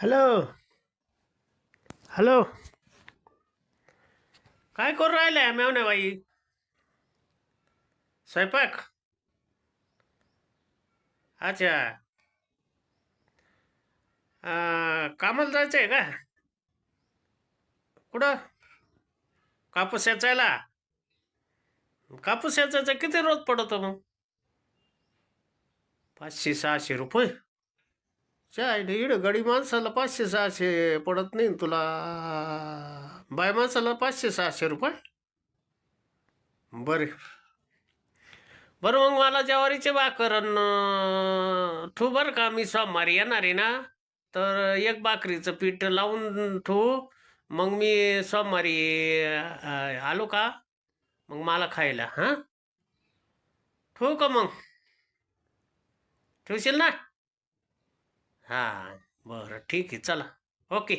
Hello. Hello. काय करू राहिल्या मेवण्या बाई? स्वयंपाक? अच्छा. कामाला जायचं आहे का? कुठं? कापूस याचायला? कापूस याचायचा किती रोज पडतो मग? 500-600 रुपये? चाय इड गडी माणसाला 500-600 पडत नाही न तुला. बाय माणसाला 500-600 रुपये? बरे. बरं मग मला ज्वारीचे भाकर ठू बरं का, मी सोमवारी येणार आहे ना, तर एक भाकरीचं पीठ लावून ठू. मग मी सोमवारी आलो का, मग मला खायला. हां, ठेवू का मग? ठेवशील ना? हां, बरं ठीक आहे, चला. ओके.